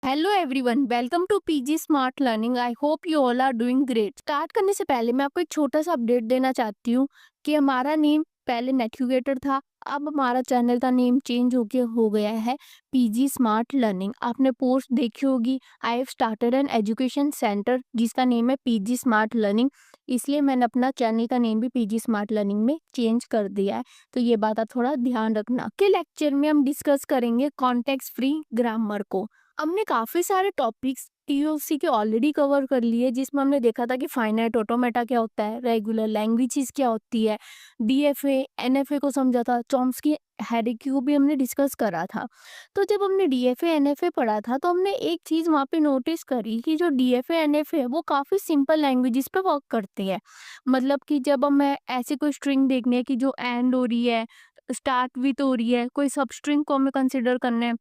Hello everyone, welcome to PG smart learning. I hope you all are doing great. Start करने से पहले मैं आपको एक छोटा सा अपडेट देना चाहती हूँ कि हमारा नेम पहले नेटविगेटर था, अब हमारा चैनल का नेम चेंज होके हो गया है पीजी स्मार्ट लर्निंग। आपने पोस्ट देखी होगी, I have started an education centre जिसका नेम है पीजी स्मार्ट लर्निंग। इसलिए मैंने अपना चैनल का नेम भी पीजी स्मार्ट लर्निंग में चेंज कर दिया है। तो ये बात आप थोड़ा ध्यान रखना। के लेक्चर में हम डिस्कस करेंगे कॉन्टेक्स्ट फ्री ग्रामर को। हमने काफी सारे टॉपिक्स टीओसी के ऑलरेडी कवर कर लिए, जिसमें हमने देखा था कि फाइनाइट ऑटोमेटा क्या होता है, रेगुलर लैंग्वेजेस क्या होती है, डीएफए एनएफए को समझा था, चॉम्स्की हेरिक को भी हमने डिस्कस करा था। तो जब हमने डीएफए एनएफए पढ़ा था तो हमने एक चीज वहाँ पे नोटिस करी कि जो डीएफए एनएफए है वो काफी सिंपल लैंग्वेजेस पे वर्क करती है। मतलब कि जब हमें ऐसी कोई स्ट्रिंग देखनी है कि जो एंड हो रही है, स्टार्ट विथ हो रही है, कोई सब स्ट्रिंग को हमें कंसिडर करना है,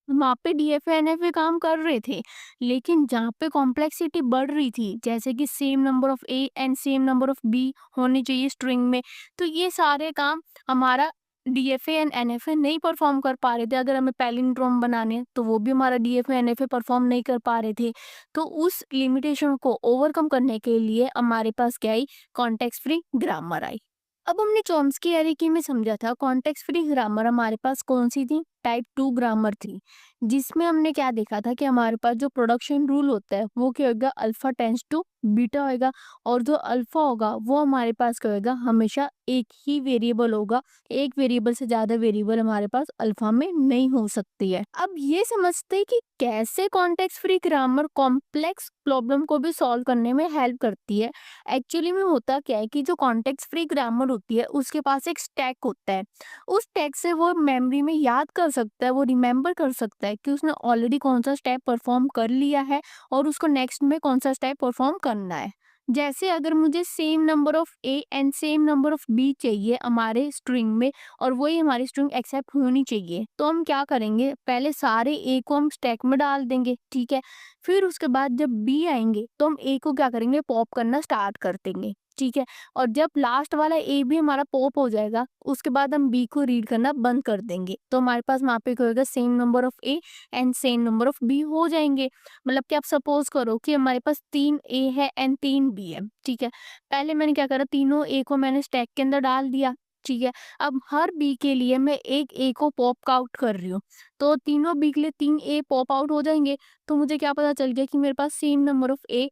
वहाँ पे डीएफए एनएफए काम कर रहे थे। लेकिन जहाँ पे कॉम्प्लेक्सिटी बढ़ रही थी, जैसे कि same number of A and same number of B होने चाहिए स्ट्रिंग में, तो ये सारे काम हमारा डीएफए एंड एनएफए नहीं परफॉर्म कर पा रहे थे। अगर हमें पैलिंड्रोम बनाने हैं तो वो भी हमारा डीएफए एनएफए परफॉर्म नहीं कर पा रहे थे। तो उस लिमिटेशन को ओवरकम करने के लिए हमारे पास क्या आई, कॉन्टेक्स्ट फ्री ग्रामर आई। अब हमने चॉम्स्की हेरिकी में समझा था कॉन्टेक्स्ट फ्री ग्रामर हमारे पास कौन सी थी, टाइप 2 ग्रामर थी। जिसमें हमने क्या देखा था कि हमारे पास जो प्रोडक्शन रूल होता है वो क्या होगा, अल्फा टेंस टू बीटा होगा। और जो अल्फा होगा वो हमारे पास क्या होगा, हमेशा एक ही वेरिएबल होगा। एक वेरिएबल से ज्यादा वेरिएबल हमारे पास अल्फा में नहीं हो सकती है। अब ये समझते हैं कि कैसे context free grammar complex problem को भी सॉल्व करने में हेल्प करती है। एक्चुअली में होता क्या है कि जो कॉन्टेक्स्ट फ्री ग्रामर होती है उसके पास एक स्टैक होता है। उस टैग से वो मेमोरी में याद कर सकता है, वो रिमेम्बर कर सकता है कि उसने ऑलरेडी कौन सा स्टेप परफॉर्म कर लिया है और उसको नेक्स्ट में कौन सा स्टेप परफॉर्म करना है। जैसे अगर मुझे same number of A and same number of B चाहिए हमारे स्ट्रिंग में, और वही हमारी स्ट्रिंग एक्सेप्ट होनी चाहिए, तो हम क्या करेंगे, पहले सारे ए को हम स्टैक में डाल देंगे, ठीक है। फिर उसके बाद जब बी आएंगे तो हम ए को क्या करेंगे, पॉप करना स्टार्ट कर देंगे, ठीक है। और जब लास्ट वाला ए भी हमारा पॉप हो जाएगा उसके बाद हम बी को रीड करना बंद कर देंगे। तो हमारे पास वहाँ पे क्या होगा, same number of A and same number of B हो जाएंगे। मतलब कि आप सपोज करो कि हमारे पास 3 ए है एंड 3 बी है, ठीक है। पहले मैंने क्या करा, तीनों ए को मैंने स्टैक के अंदर डाल दिया, ठीक है। अब हर बी के लिए मैं एक ए को पॉप आउट कर रही हूँ, तो तीनों बी के लिए 3 ए पॉप आउट हो जाएंगे। तो मुझे क्या पता चल गया कि मेरे पास same number of A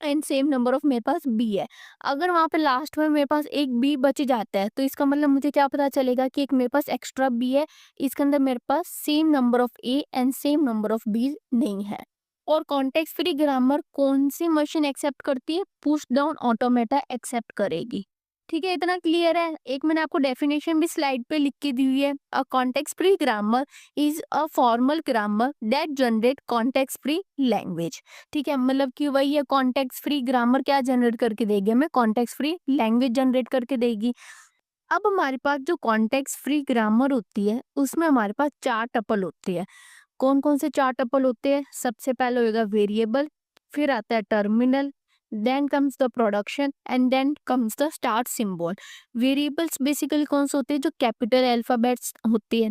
and same number of मेरे पास बी है। अगर वहां पे लास्ट में मेरे पास एक बी बच जाता है तो इसका मतलब मुझे क्या पता चलेगा कि एक मेरे पास एक्स्ट्रा बी है, इसके अंदर मेरे पास same number of A and same number of B नहीं है। और कॉन्टेक्स्ट फ्री ग्रामर कौन सी मशीन एक्सेप्ट करती है, पुश डाउन ऑटोमेटा एक्सेप्ट करेगी। ठीक है, इतना क्लियर है। एक मैंने आपको डेफिनेशन भी स्लाइड पे लिख के दी हुई है। A context free grammar is a formal grammar that generate context free language. ठीक है, मतलब कि वही है, कॉन्टेक्स्ट फ्री ग्रामर क्या जनरेट करके देगी, हमें कॉन्टेक्स्ट फ्री लैंग्वेज जनरेट करके देगी। अब हमारे पास जो कॉन्टेक्स्ट फ्री ग्रामर होती है उसमें हमारे पास 4 टपल होती है। कौन कौन से 4 टपल होते हैं, सबसे पहले होगा वेरिएबल, फिर आता है terminal, then comes the production and then comes the start symbol. Variables basically कौन से होते हैं, जो कैपिटल अल्फाबेट्स होती है।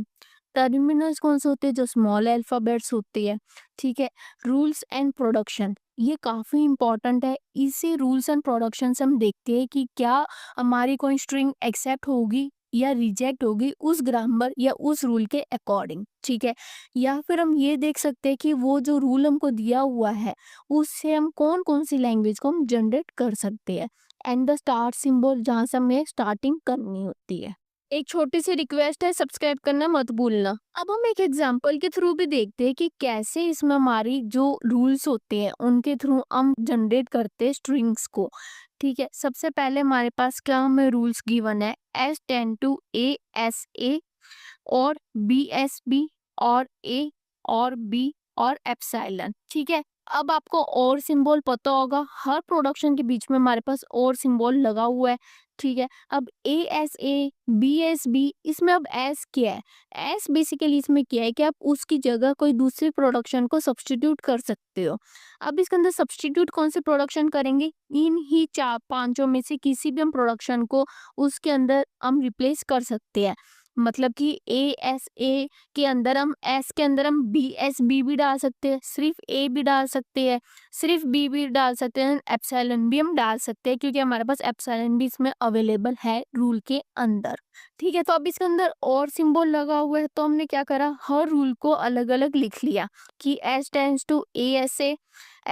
टर्मिनल्स कौन से होते हैं, जो स्मॉल अल्फाबेट्स होती है, ठीक है। रूल्स एंड प्रोडक्शन, ये काफी इंपॉर्टेंट है। इसी रूल्स एंड प्रोडक्शन से हम देखते हैं कि क्या हमारी कोई स्ट्रिंग एक्सेप्ट होगी या रिजेक्ट होगी उस ग्रामर या उस रूल के अकॉर्डिंग, ठीक है। या फिर हम ये देख सकते हैं कि वो जो रूल हमको दिया हुआ है उससे हम कौन कौन सी लैंग्वेज को हम जनरेट कर सकते हैं। एंड द स्टार्ट सिंबल, जहाँ से हमें स्टार्टिंग करनी होती है। एक छोटी सी रिक्वेस्ट है, सब्सक्राइब करना मत भूलना। अब हम एक एग्जांपल के थ्रू भी देखते हैं कि कैसे इसमें हमारी जो रूल्स होते हैं उनके थ्रू हम जनरेट करते हैं स्ट्रिंग्स को। ठीक है, सबसे पहले हमारे पास क्या हमें रूल्स गिवन है, S tends to A S A और बी एस बी और ए और बी और एप्सिलॉन, ठीक है। अब आपको और सिंबल पता होगा, हर प्रोडक्शन के बीच में हमारे पास और सिंबल लगा हुआ है, ठीक है। अब ए बी एस बी, इसमें अब एस क्या है, एस बेसिकली इसमें क्या है कि आप उसकी जगह कोई दूसरी प्रोडक्शन को सब्स्टिट्यूट कर सकते हो। अब इसके अंदर सब्स्टिट्यूट कौन से प्रोडक्शन करेंगे, इन ही चार पांचों में से किसी भी हम प्रोडक्शन को उसके अंदर हम रिप्लेस कर सकते हैं। मतलब कि ASA के अंदर हम एस के अंदर हम BSB भी डाल सकते हैं, सिर्फ ए भी डाल सकते हैं, सिर्फ बी भी डाल सकते हैं, एप्सिलॉन भी हम डाल सकते हैं क्योंकि हमारे पास एप्सिलॉन भी इसमें अवेलेबल है रूल के अंदर। ठीक है, तो अब इसके अंदर और सिंबल लगा हुआ है तो हमने क्या करा, हर रूल को अलग अलग लिख लिया कि S tends to ASA,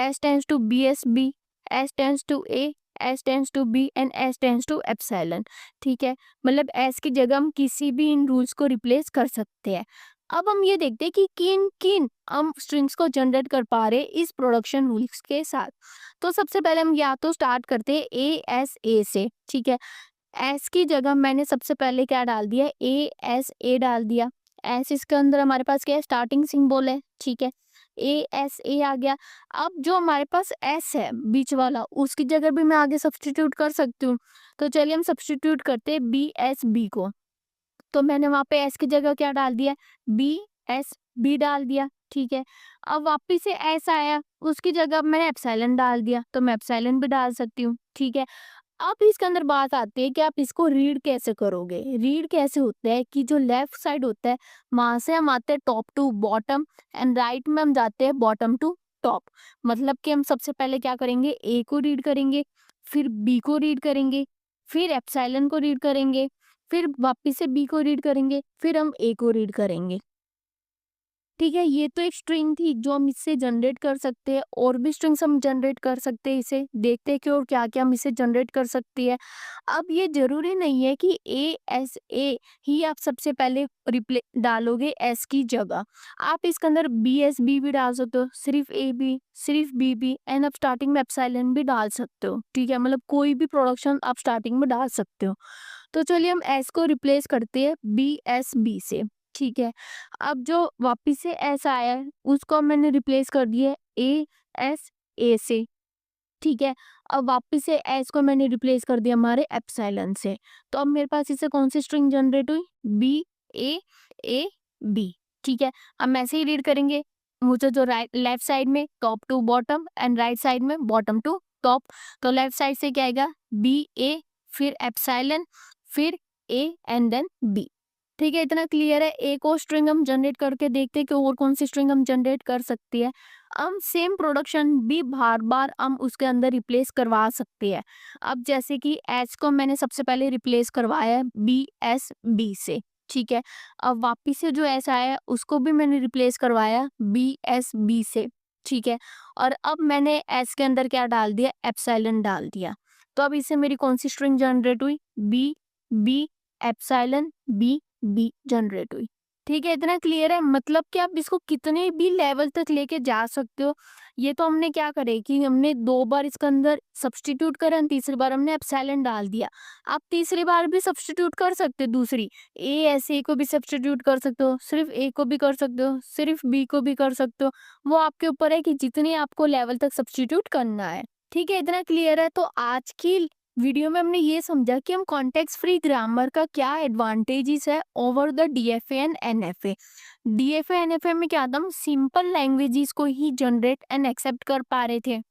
S tends to BSB, S tends to A, S tends to B and S tends to epsilon. ठीक है, मतलब एस की जगह हम किसी भी इन रूल्स को रिप्लेस कर सकते हैं। अब हम ये देखते हैं कि किन किन हम स्ट्रिंग्स को जनरेट कर पा रहे हैं इस प्रोडक्शन रूल्स के साथ। तो सबसे पहले हम या तो स्टार्ट करते हैं ASA से। ठीक है, एस की जगह मैंने सबसे पहले क्या डाल दिया, ASA डाल दिया। एस इसके अंदर हमारे पास क्या है, स्टार्टिंग सिंबल है। ठीक है, ASA आ गया। अब जो हमारे पास एस है बीच वाला, उसकी जगह भी मैं आगे सब्स्टिट्यूट कर सकती हूँ। तो चलिए हम सब्स्टिट्यूट करते हैं BSB को। तो मैंने वहां पे एस की जगह क्या डाल दिया, BSB डाल दिया। ठीक है, अब वापिस से एस आया, उसकी जगह अब मैंने एप्सिलॉन डाल दिया, तो मैं एप्सिलॉन भी डाल सकती हूँ। ठीक है, अब इसके अंदर बात आती है कि आप इसको रीड कैसे करोगे। रीड कैसे होता है कि जो लेफ्ट साइड होता है, वहां से हम आते हैं top to bottom and right में हम जाते हैं बॉटम टू टॉप। मतलब कि हम सबसे पहले क्या करेंगे, ए को रीड करेंगे, फिर बी को रीड करेंगे, फिर एप्सिलॉन को रीड करेंगे, फिर वापिस से बी को रीड करेंगे, फिर हम ए को रीड करेंगे। ठीक है, ये तो एक स्ट्रिंग थी जो हम इससे जनरेट कर सकते हैं, और भी स्ट्रिंग्स हम जनरेट कर सकते हैं इसे। देखते हैं कि और क्या क्या हम इसे जनरेट कर सकती है। अब ये जरूरी नहीं है कि ASA ही आप सबसे पहले रिप्ले डालोगे एस की जगह। आप इसके अंदर BSB भी डाल सकते हो, सिर्फ AB, सिर्फ BB एंड आप स्टार्टिंग में एप्सिलॉन भी डाल सकते हो। ठीक है, मतलब कोई भी प्रोडक्शन आप स्टार्टिंग में डाल सकते हो। तो चलिए हम एस को रिप्लेस करते हैं BSB से। ठीक है, अब जो वापिस से एस आया है उसको मैंने रिप्लेस कर दिया है ASA से। ठीक है, अब वापिस से एस को मैंने रिप्लेस कर दिया हमारे एप्सिलॉन से। तो अब मेरे पास इससे कौन सी स्ट्रिंग जनरेट हुई, BAAB। ठीक है, अब हम ऐसे ही रीड करेंगे, मुझे जो राइट लेफ्ट साइड में top to bottom and right side में बॉटम टू टॉप। तो लेफ्ट साइड से क्या आएगा, BA, फिर एप्सिलॉन, फिर A एंड देन B। ठीक है, इतना क्लियर है। एक और स्ट्रिंग हम जनरेट करके देखते हैं कि और कौन सी स्ट्रिंग हम जनरेट कर सकती है। हम सेम प्रोडक्शन भी बार बार हम उसके अंदर रिप्लेस करवा सकते हैं। अब जैसे कि एच को मैंने सबसे पहले रिप्लेस करवाया है BSB से। ठीक है, अब वापिस से जो एस आया है उसको भी मैंने रिप्लेस करवाया BSB से। ठीक है, और अब मैंने एस के अंदर क्या डाल दिया, एप्सिलॉन डाल दिया। तो अब इससे मेरी कौन सी स्ट्रिंग जनरेट हुई, B एप्सिलॉन B जनरेट हुई। ठीक है, इतना क्लियर है। मतलब कि आप इसको कितने भी लेवल तक लेके जा सकते हो। ये तो हमने क्या करे कि हमने 2 बार इसके अंदर सब्स्टिट्यूट करा, तीसरी बार हमने एप्सिलॉन डाल दिया। आप तीसरी बार भी सब्स्टिट्यूट कर सकते हो, दूसरी ASA को भी सब्स्टिट्यूट कर सकते हो, सिर्फ A को भी कर सकते हो, सिर्फ B को भी कर सकते हो। वो आपके ऊपर है कि जितने आपको लेवल तक सब्स्टिट्यूट करना है। ठीक है, इतना क्लियर है। तो आज की वीडियो में हमने ये समझा कि हम कॉन्टेक्स्ट फ्री ग्रामर का क्या एडवांटेजेस है over the DFA and NFA। DFA NFA में क्या था, हम सिंपल लैंग्वेजेस को ही जनरेट एंड एक्सेप्ट कर पा रहे थे।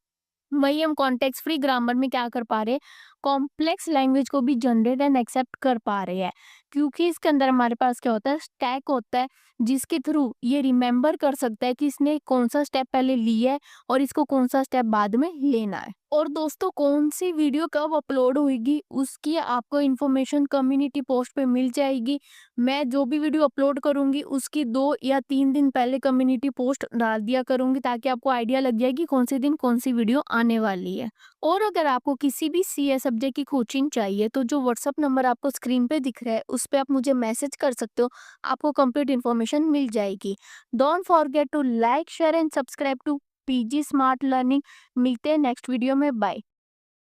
वही हम कॉन्टेक्स्ट फ्री ग्रामर में क्या कर पा रहे हैं, कॉम्प्लेक्स लैंग्वेज को भी जनरेट एंड एक्सेप्ट कर पा रहे हैं। क्योंकि इसके अंदर हमारे पास क्या होता है, स्टैक होता है, जिसके थ्रू ये रिमेम्बर कर सकता है कि इसने कौन सा स्टेप पहले लिया है और इसको कौन सा स्टेप बाद में लेना है। और दोस्तों, कौन सी वीडियो कब अपलोड होगी उसकी आपको इन्फॉर्मेशन कम्युनिटी पोस्ट पे मिल जाएगी। मैं जो भी वीडियो अपलोड करूंगी उसकी 2 या 3 दिन पहले कम्युनिटी पोस्ट डाल दिया करूंगी, ताकि आपको आइडिया लग जाए कि कौन से दिन कौन सी वीडियो आने वाली है। और अगर आपको किसी भी CA सब्जेक्ट की कोचिंग चाहिए तो जो व्हाट्सअप नंबर आपको स्क्रीन पे दिख रहा है उस पर आप मुझे मैसेज कर सकते हो, आपको कंप्लीट इन्फॉर्मेशन मिल जाएगी। Don't forget to like, share and subscribe to PG smart learning. मिलते हैं नेक्स्ट वीडियो में, बाय।